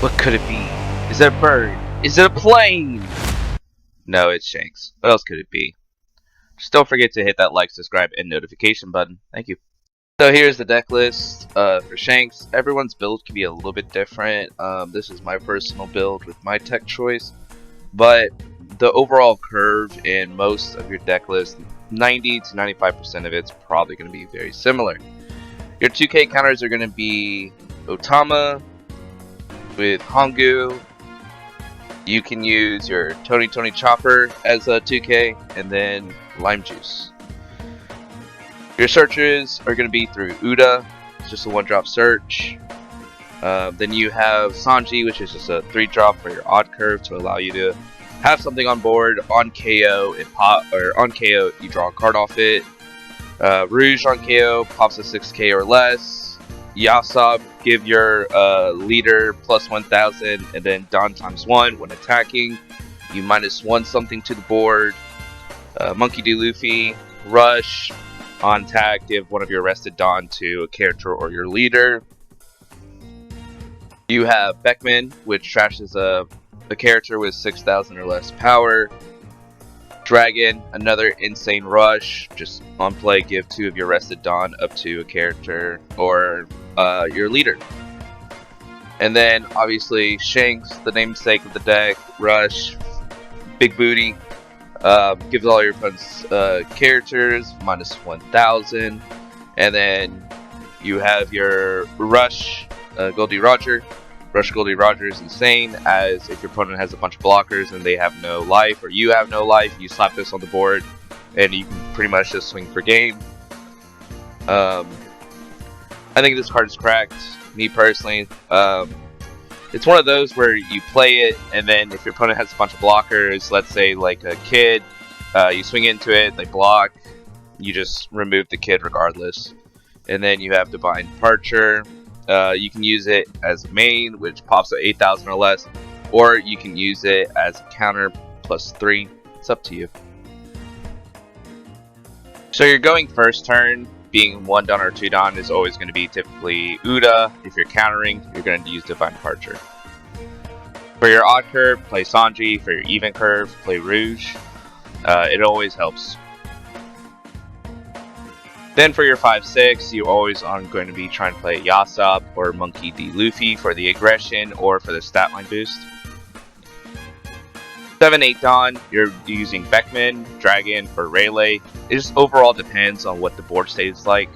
What could it be? Is it a bird? Is it a plane? No, it's Shanks. What else could it be? Just don't forget to hit that like, subscribe, and notification button. Thank you. So here's the deck list for Shanks. Everyone's build can be a little bit different. This is my personal build with my tech choice, but the overall curve in most of your deck list, 90 to 95% of it's probably going to be very similar. Your 2K counters are going to be Otama with Hongu. You can use your Tony Chopper as a 2K, and then Lime Juice. Your searches are going to be through Uda, it's just a 1-drop search. Then you have Sanji, which is just a 3-drop for your odd curve to allow you to have something on board. On KO, on KO you draw a card off it. Rouge on KO pops a 6K or less. Yasab, give your leader plus 1000, and then Don ×1 when attacking. You -1 something to the board. Monkey D. Luffy, Rush, on tag, give one of your arrested Don to a character or your leader. You have Beckman, which trashes a character with 6000 or less power. Dragon, another insane rush, just on play give 2 of your arrested Don up to a character or your leader. And then obviously Shanks, the namesake of the deck, rush, big booty, gives all your opponents characters -1000. And then you have your rush, Goldie Roger. Rush Goldie Roger is insane, as if your opponent has a bunch of blockers and they have no life, or you have no life, you slap this on the board, and you can pretty much just swing for game. I think this card is cracked, me personally. It's one of those where you play it, and then if your opponent has a bunch of blockers, let's say like a kid, you swing into it, they block, you just remove the kid regardless. And then you have Divine Departure. You can use it as a main, which pops at 8000 or less, or you can use it as a counter +3. It's up to you. So you're going first turn, being 1 Don or 2 Don is always going to be typically Uda. If you're countering, you're going to use Divine Departure. For your odd curve, play Sanji. For your even curve, play Rouge. It always helps. Then for your 5/6, you always are going to be trying to play Yasab or Monkey D. Luffy for the aggression or for the stat line boost. 7/8 Don, you're using Beckman, Dragon, or Rayleigh. It just overall depends on what the board state is like.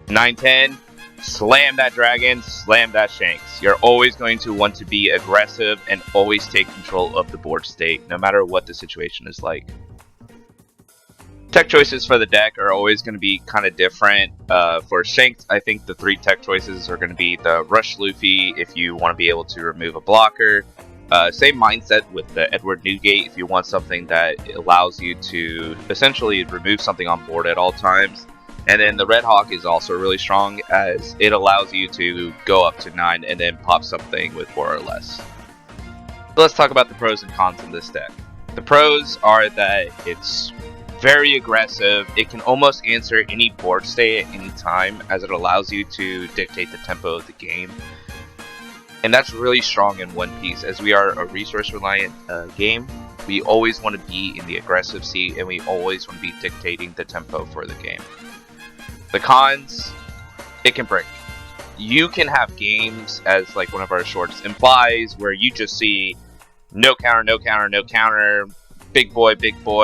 9/10, slam that Dragon, slam that Shanks. You're always going to want to be aggressive and always take control of the board state, no matter what the situation is like. Tech choices for the deck are always going to be kind of different. For Shanks, I think the 3 tech choices are going to be the Rush Luffy if you want to be able to remove a blocker. Same mindset with the Edward Newgate if you want something that allows you to essentially remove something on board at all times. And then the Red Hawk is also really strong, as it allows you to go up to 9 and then pop something with 4 or less. So let's talk about the pros and cons of this deck. The pros are that it's very aggressive. It can almost answer any board state at any time, as it allows you to dictate the tempo of the game. And that's really strong in One Piece, as we are a resource reliant game. We always want to be in the aggressive seat, and we always want to be dictating the tempo for the game. The cons, it can break. You can have games, as like one of our shorts implies, where you just see no counter, no counter, no counter, big boy,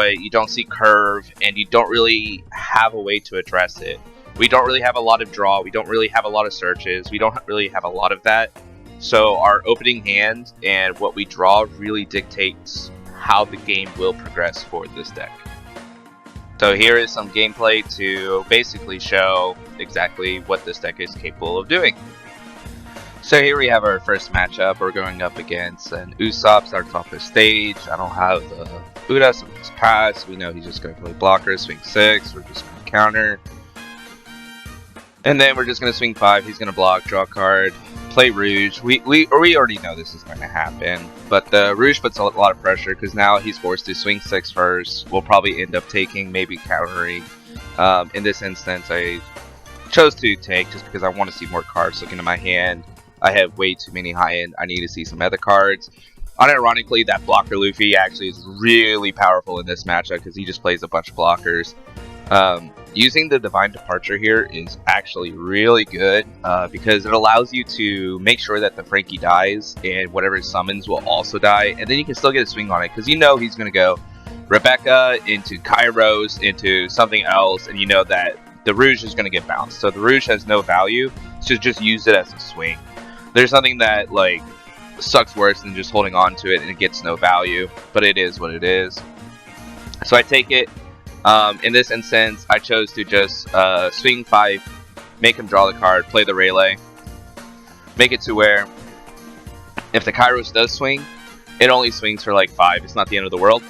you don't see curve, and you don't really have a way to address it. We don't really have a lot of draw, we don't really have a lot of searches, we don't really have a lot of that. So our opening hand and what we draw really dictates how the game will progress for this deck. So here is some gameplay to basically show exactly what this deck is capable of doing. So here we have our first matchup. We're going up against an Usopp, starts off the stage. I don't have Uda, so we just pass. We know he's just going to play blocker, swing 6. We're just going to counter. And then we're just going to swing 5. He's going to block, draw a card, play Rouge. We already know this is going to happen. But the Rouge puts a lot of pressure, because now he's forced to swing 6 first. We'll probably end up taking, maybe countering. In this instance, I chose to take just because I want to see more cards looking in my hand. I have way too many high-end. I need to see some other cards. Unironically, that blocker Luffy actually is really powerful in this matchup because he just plays a bunch of blockers. Using the Divine Departure here is actually really good because it allows you to make sure that the Frankie dies and whatever summons will also die, and then you can still get a swing on it because you know he's going to go Rebecca into Kairos into something else, and you know that the Rouge is going to get bounced. So the Rouge has no value, so just use it as a swing. There's nothing that like sucks worse than just holding on to it and it gets no value, but it is what it is. So I take it. In this instance, I chose to just swing 5, make him draw the card, play the Rayleigh, make it to where if the Kairos does swing, it only swings for like 5. It's not the end of the world.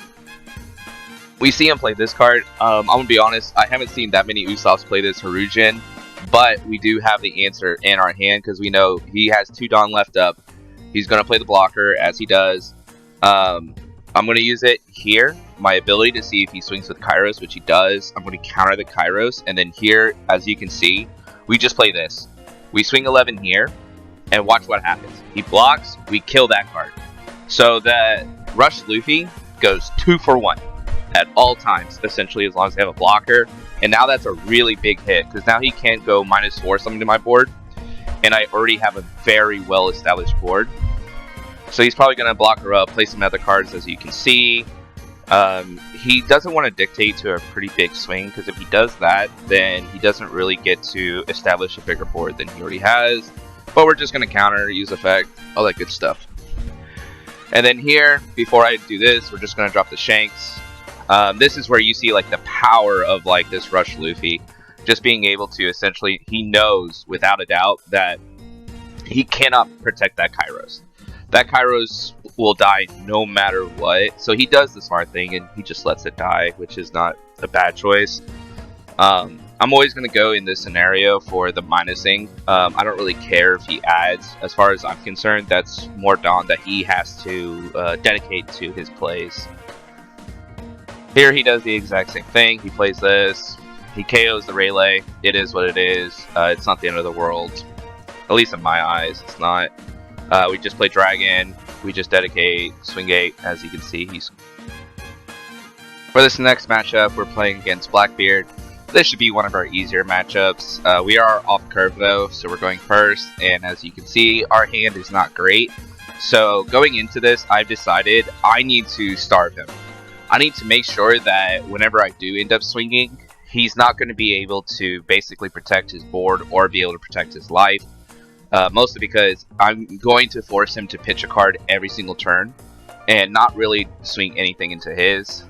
We see him play this card. I'm gonna be honest, I haven't seen that many Usopp's play this Harujin, but we do have the answer in our hand because we know he has 2 Dawn left up. He's gonna play the blocker as he does. I'm going to use it here, my ability to see if he swings with Kairos, which he does. I'm going to counter the Kairos, and then here, as you can see, we just play this. We swing 11 here, and watch what happens. He blocks, we kill that card. So that Rush Luffy goes 2 for 1 at all times, essentially, as long as they have a blocker. And now that's a really big hit, because now he can't go -4 something to my board, and I already have a very well-established board. So he's probably going to block her up, play some other cards as you can see. He doesn't want to dictate to a pretty big swing, because if he does that, then he doesn't really get to establish a bigger board than he already has. But we're just going to counter, use effect, all that good stuff. And then here, before I do this, we're just going to drop the Shanks. This is where you see like the power of like this Rush Luffy. Just being able to essentially, he knows without a doubt that he cannot protect that Kairos. That Kairos will die no matter what. So he does the smart thing and he just lets it die, which is not a bad choice. I'm always going to go in this scenario for the minusing. I don't really care if he adds. As far as I'm concerned, that's more Dawn that he has to dedicate to his plays. Here he does the exact same thing. He plays this. He KOs the Rayleigh. It is what it is. It's not the end of the world. At least in my eyes, it's not. We just play Dragon, we just dedicate Swing 8, as you can see. For this next matchup, we're playing against Blackbeard. This should be one of our easier matchups. We are off curve though, so we're going first, and as you can see, our hand is not great. So going into this, I've decided I need to starve him. I need to make sure that whenever I do end up swinging, he's not going to be able to basically protect his board or be able to protect his life. Mostly because I'm going to force him to pitch a card every single turn and not really swing anything into his.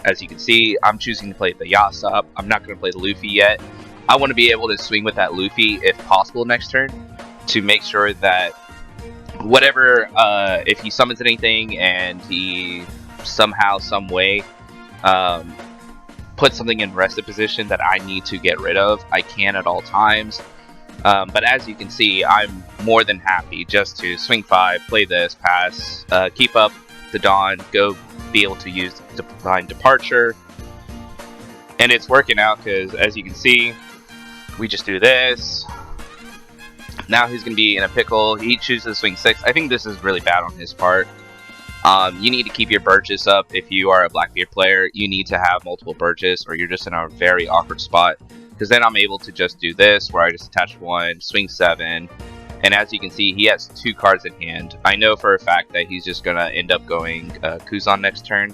As you can see, I'm choosing to play the Yasop. I'm not going to play the Luffy yet. I want to be able to swing with that Luffy if possible next turn to make sure that whatever, if he summons anything and he somehow, some way puts something in rested position that I need to get rid of, I can at all times. But as you can see, I'm more than happy just to swing 5, play this, pass, keep up the Dawn, go be able to use Divine Departure. And it's working out because, as you can see, we just do this. Now he's going to be in a pickle. He chooses to swing 6. I think this is really bad on his part. You need to keep your Burgess up. If you are a Blackbeard player, you need to have multiple Burgess or you're just in a very awkward spot. Because then I'm able to just do this, where I just attach 1, swing 7, and as you can see, he has 2 cards in hand. I know for a fact that he's just going to end up going Kuzan next turn,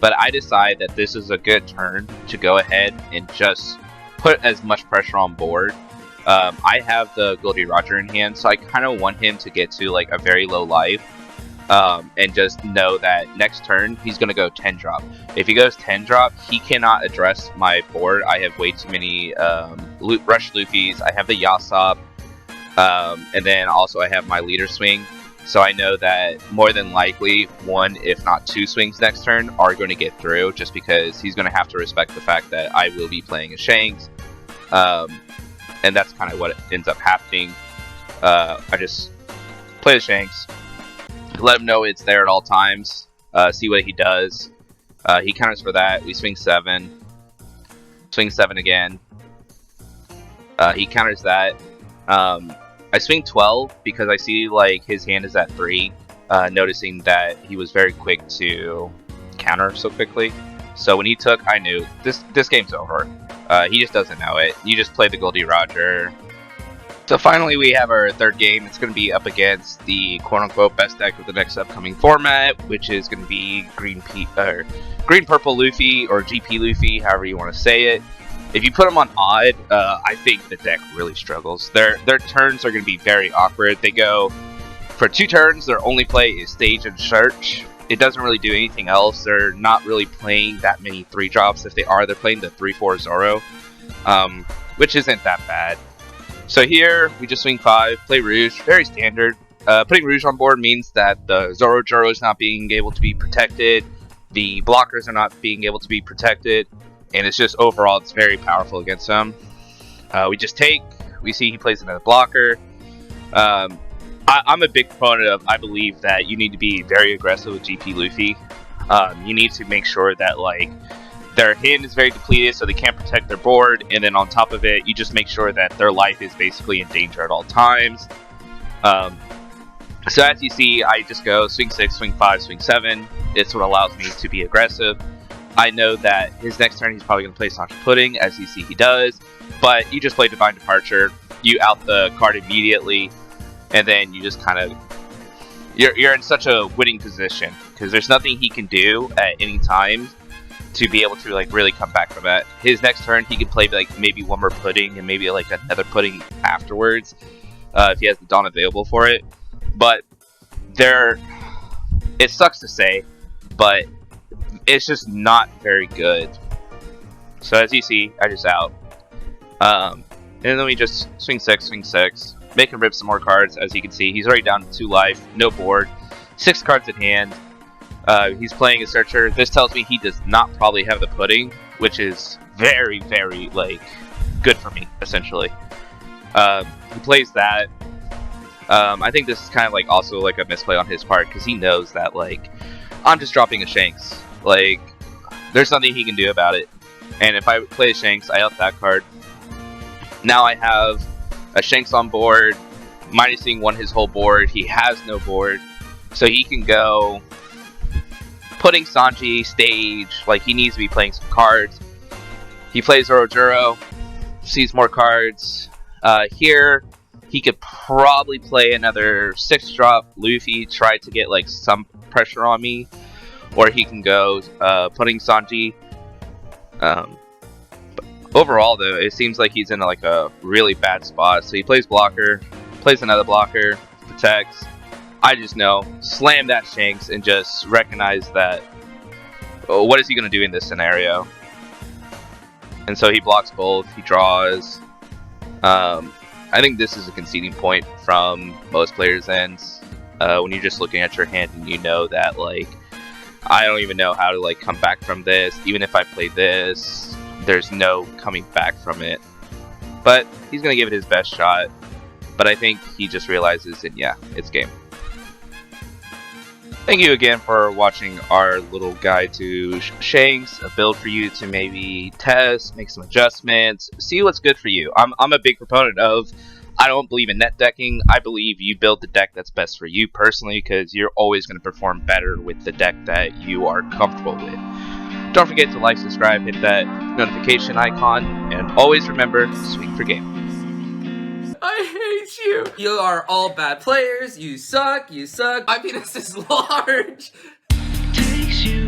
but I decide that this is a good turn to go ahead and just put as much pressure on board. I have the Goldie Roger in hand, so I kind of want him to get to like a very low life. And just know that next turn he's going to go 10 drop. If he goes 10 drop, he cannot address my board. I have way too many Rush Luffys. I have the Yasop, and then also I have my leader swing. So I know that more than likely 1, if not 2 swings next turn are going to get through, just because he's going to have to respect the fact that I will be playing a Shanks. And that's kind of what ends up happening. I just play the Shanks. Let him know it's there at all times. See what he does. He counters for that. We swing 7. Swing 7 again. He counters that. I swing 12 because I see like his hand is at 3, noticing that he was very quick to counter so quickly. So when he took, I knew this game's over. He just doesn't know it. You just play the Goldie Roger. So finally we have our third game. It's going to be up against the quote-unquote best deck of the next upcoming format, which is going to be Green Purple Luffy or GP Luffy, however you want to say it. If you put them on odd, I think the deck really struggles. Their turns are going to be very awkward. They go for 2 turns. Their only play is Stage and Search. It doesn't really do anything else. They're not really playing that many 3-drops. If they are, they're playing the 3/4 Zoro, which isn't that bad. So here, we just swing 5, play Rouge, very standard. Putting Rouge on board means that the Zoro Joro is not being able to be protected, the blockers are not being able to be protected, and it's just overall, it's very powerful against them. We just take, we see he plays another blocker. I'm a big proponent of, I believe that you need to be very aggressive with GP Luffy. You need to make sure that, like, their hand is very depleted, so they can't protect their board, and then on top of it, you just make sure that their life is basically in danger at all times. So as you see, I just go swing 6, swing 5, swing 7. It's what allows me to be aggressive. I know that his next turn he's probably going to play Sanji Pudding, as you see he does, but you just play Divine Departure, you out the card immediately, and then you just kind of... You're in such a winning position, because there's nothing he can do at any time to be able to like really come back from that. His next turn he could play like maybe one more Pudding and maybe like another Pudding afterwards, if he has the Dawn available for it. But it sucks to say, but it's just not very good. So as you see, I just out. And then we just swing 6, swing 6, make him rip some more cards. As you can see, he's already down to 2 life, no board, 6 cards in hand. He's playing a Searcher. This tells me he does not probably have the Pudding, which is very, very, like, good for me, essentially. He plays that. I think this is kind of, like, also, like, a misplay on his part, because he knows that, like, I'm just dropping a Shanks. Like, there's nothing he can do about it. And if I play a Shanks, I out that card. Now I have a Shanks on board, minusing 1 his whole board. He has no board, so he can go... Putting Sanji, Stage, like he needs to be playing some cards. He plays Zoro Juro, sees more cards. Here, he could probably play another 6-drop Luffy, try to get like some pressure on me. Or he can go putting Sanji. But overall though, it seems like he's in like a really bad spot. So he plays blocker, plays another blocker, protects. I just know, slam that Shanks and just recognize that, oh, what is he going to do in this scenario? And so he blocks both, he draws. I think this is a conceding point from most players' ends. When you're just looking at your hand and you know that, like, I don't even know how to, like, come back from this. Even if I play this, there's no coming back from it. But he's going to give it his best shot. But I think he just realizes that, yeah, it's game. Thank you again for watching our little guide to Shanks, a build for you to maybe test, make some adjustments, see what's good for you. I'm a big proponent of, I don't believe in net decking. I believe you build the deck that's best for you personally, because you're always going to perform better with the deck that you are comfortable with. Don't forget to like, subscribe, hit that notification icon, and always remember, swing for game. I hate you. You are all bad players. You suck. You suck. My penis is large. Takes you